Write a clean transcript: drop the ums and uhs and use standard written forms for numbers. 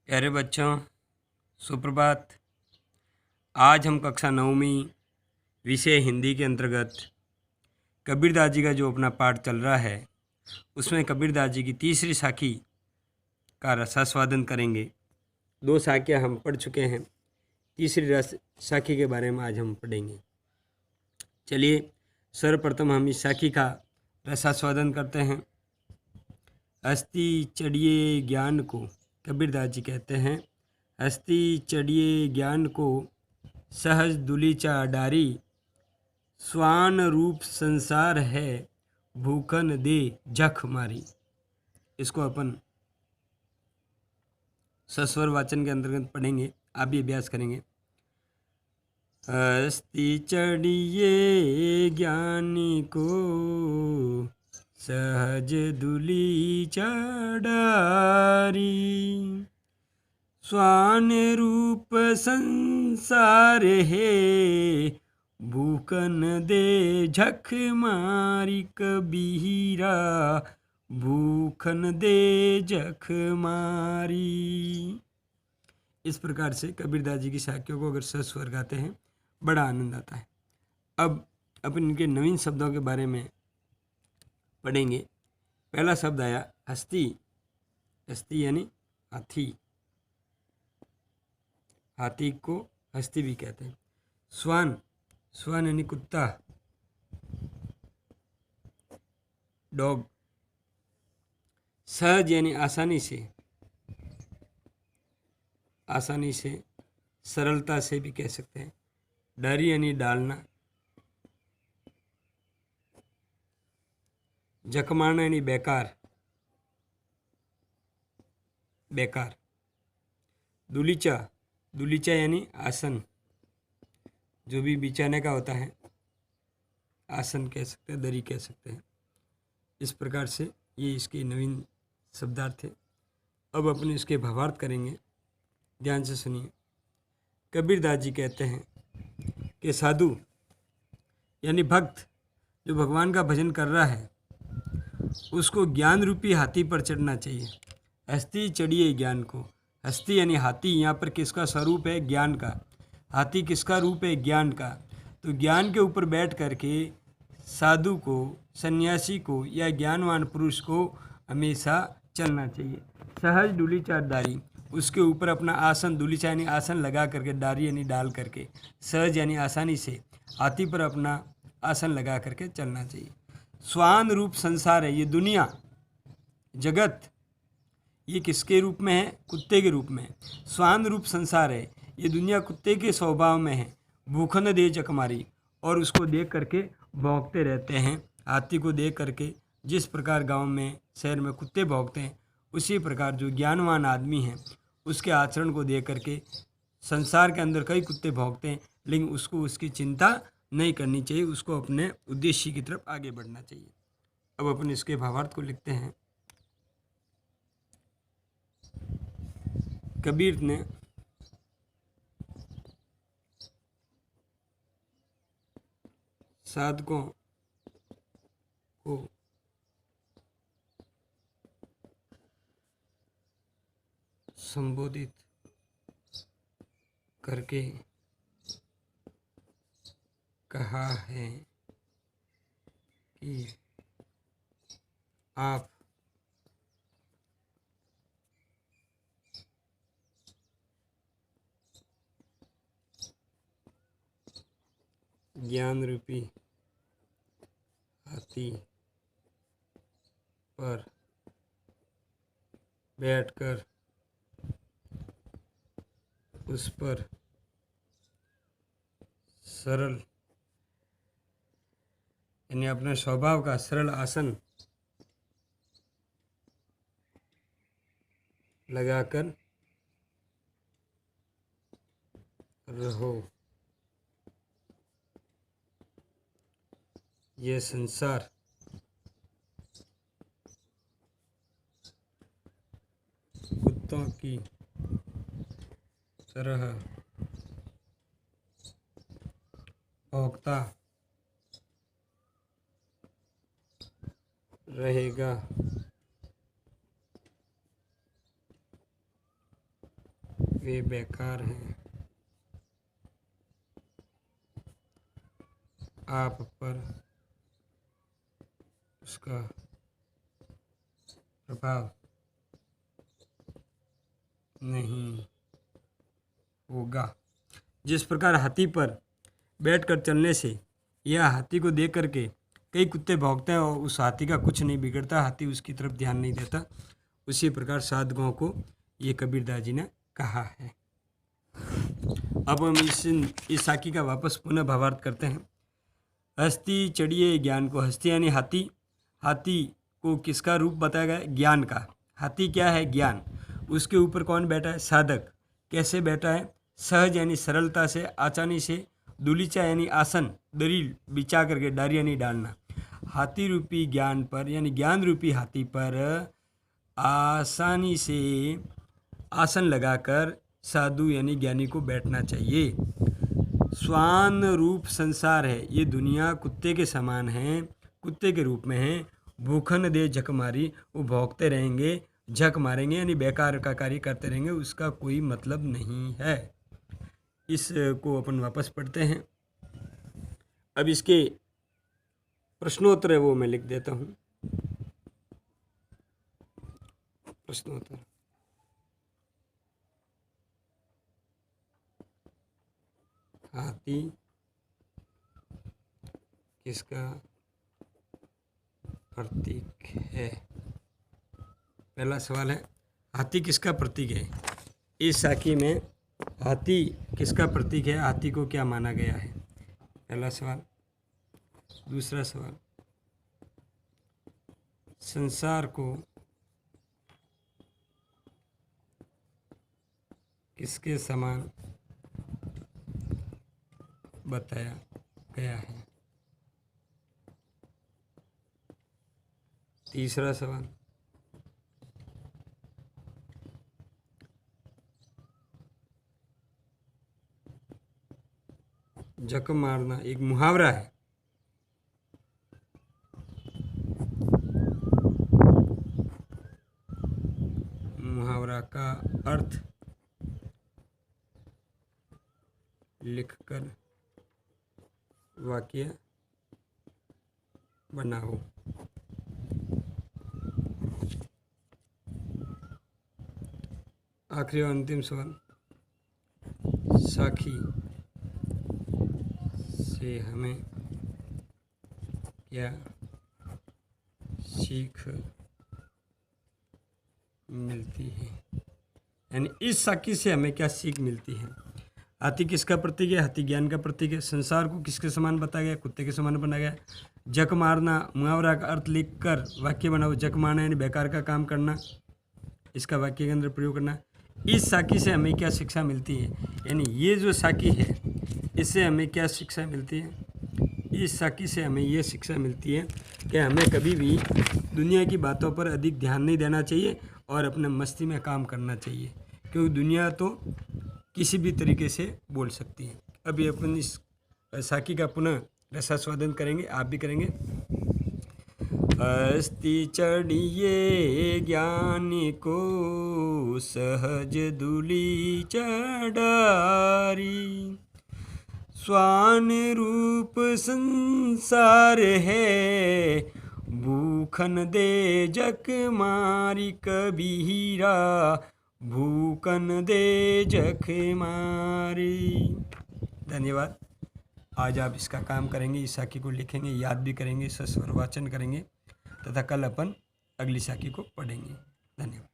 प्यारे बच्चों, सुप्रभात। आज हम कक्षा 9वीं विषय हिंदी के अंतर्गत कबीरदास जी का जो अपना पाठ चल रहा है उसमें कबीरदास जी की तीसरी साखी का रसास्वादन करेंगे। 2 साखियाँ हम पढ़ चुके हैं, तीसरी साखी के बारे में आज हम पढ़ेंगे। चलिए सर्वप्रथम हम इस साखी का रसास्वादन करते हैं। हस्ती चढ़िए ज्ञान को, कबीरदास जी कहते हैं, हस्ती चढ़िए ज्ञान को सहज दुलीचा डारी, स्वान रूप संसार है भूखन दे जख मारी। इसको अपन सस्वर वाचन के अंतर्गत पढ़ेंगे, आप भी अभ्यास करेंगे। हस्ती चढ़िए ज्ञानी को सहज दुलीचा डारी, स्वान रूप संसार है भूखन दे झक मारी, कबीरा भूखन दे झक मारी। इस प्रकार से कबीरदास जी की साखियों को अगर सस्वर गाते हैं बड़ा आनंद आता है। अब अपन इनके नवीन शब्दों के बारे में पढ़ेंगे। पहला शब्द आया हस्ती। हस्ती यानी हाथी, हाथी को हस्ती भी कहते हैं। स्वान, स्वान यानी कुत्ता, डॉग। सहज यानी आसानी से, आसानी से, सरलता से भी कह सकते हैं। डारी यानी डालना। जकमाना यानी बेकार, बेकार। दुलीचा, दुलीचा यानी आसन, जो भी बिछाने का होता है, आसन कह सकते हैं, दरी कह सकते हैं। इस प्रकार से ये इसके नवीन शब्दार्थ थे। अब अपन इसके भावार्थ करेंगे, ध्यान से सुनिए। कबीरदास जी कहते हैं कि साधु यानी भक्त जो भगवान का भजन कर रहा है उसको ज्ञान रूपी हाथी पर चढ़ना चाहिए। हस्ती चढ़िए ज्ञान को, हस्ती यानी हाथी, यहाँ पर किसका स्वरूप है? ज्ञान का। हाथी किसका रूप है? ज्ञान का। तो ज्ञान के ऊपर बैठ करके साधु को, सन्यासी को या ज्ञानवान पुरुष को हमेशा चलना चाहिए। सहज डुलीचा डारी, उसके ऊपर अपना आसन, दुलीचा यानी आसन लगा करके, डारी यानी डाल करके, सहज यानी आसानी से हाथी पर अपना आसन लगा करके चलना चाहिए। स्वान रूप संसार है, ये दुनिया, जगत, ये किसके रूप में है? कुत्ते के रूप में। स्वान रूप संसार है, ये दुनिया कुत्ते के स्वभाव में है। भूखन दे जकमारी, और उसको देख करके भौंकते रहते हैं। हाथी को देख करके जिस प्रकार गांव में, शहर में कुत्ते भौंकते हैं, उसी प्रकार जो ज्ञानवान आदमी है उसके आचरण को देख करके संसार के अंदर कई कुत्ते भौंकते हैं, लेकिन उसको उसकी चिंता नहीं करनी चाहिए, उसको अपने उद्देश्य की तरफ आगे बढ़ना चाहिए। अब अपन इसके भावार्थ को लिखते हैं। कबीर ने साधकों को संबोधित करके कहा है कि आप ज्ञान रूपी हाथी पर बैठकर उस पर सरल यानी अपने स्वभाव का सरल आसन लगाकर रहो। ये संसार कुत्तों की तरह भौंकता रहेगा। वे बेकार हैं, आप पर उसका प्रभाव नहीं होगा। जिस प्रकार हाथी पर बैठकर चलने से या हाथी को देख करके कई कुत्ते भौंकते हैं और उस हाथी का कुछ नहीं बिगड़ता, हाथी उसकी तरफ ध्यान नहीं देता, उसी प्रकार साधकों को ये कबीरदास जी ने कहा है। अब हम इस साखी का वापस पुनः भावार्थ करते हैं। हस्ती चढ़िए ज्ञान को, हस्ती यानी हाथी, हाथी को किसका रूप बताया गया? ज्ञान का। हाथी क्या है? ज्ञान। उसके ऊपर कौन बैठा है? साधक। कैसे बैठा है? सहज यानी सरलता से, आसानी से। दुलीचा यानी आसन, दरी बिछा करके, डारी यानी डालना। हाथी रूपी ज्ञान पर यानी ज्ञान रूपी हाथी पर आसानी से आसन लगाकर साधु यानी ज्ञानी को बैठना चाहिए। स्वान रूप संसार है, ये दुनिया कुत्ते के समान है, कुत्ते के रूप में है। भूखन दे झक मारी, वो भौंकते रहेंगे, झक मारेंगे यानी बेकार का कार्य करते रहेंगे, उसका कोई मतलब नहीं है। इसको अपन वापस पढ़ते हैं। अब इसके प्रश्नोत्तर है वो मैं लिख देता हूँ। प्रश्नोत्तर, हाथी किसका प्रतीक है? पहला सवाल है, हाथी किसका प्रतीक है? इस साखी में हाथी किसका प्रतीक है? हाथी को क्या माना गया है? पहला सवाल। दूसरा सवाल, संसार को किसके समान बताया गया है? तीसरा सवाल, झक मारना एक मुहावरा है, मुहावरा का अर्थ लिखकर वाक्य बनाओ। आखिरी और अंतिम सवाल, साखी से हमें क्या सीख मिलती है? यानी इस साखी से हमें क्या सीख मिलती है? हाथी किसका प्रतीक है? हाथी ज्ञान का प्रतीक है। संसार को किसके समान बताया गया? कुत्ते के समान बनाया गया। जक मारना, मुहावरा का अर्थ लिखकर वाक्य बनाओ। जक मारना यानी बेकार का काम करना, इसका वाक्य के अंदर प्रयोग करना। इस साखी से हमें क्या शिक्षा मिलती है? यानी ये जो साखी है इससे हमें क्या शिक्षा मिलती है? इस साखी से हमें ये शिक्षा मिलती है कि हमें कभी भी दुनिया की बातों पर अधिक ध्यान नहीं देना चाहिए और अपने मस्ती में काम करना चाहिए, क्योंकि दुनिया तो किसी भी तरीके से बोल सकती है। अभी अपन इस साखी का पुनः रसास्वादन करेंगे, आप भी करेंगे। हस्ती चढ़िए ज्ञान को, सहज दुली चढ़ारी। स्वान रूप संसार है, भूखन दे जक मारी। कबीरा भूखन दे जख मारी। धन्यवाद। आज आप इसका काम करेंगे, इस साखी को लिखेंगे, याद भी करेंगे, सस्वर वाचन करेंगे तथा कल अपन अगली साखी को पढ़ेंगे। धन्यवाद।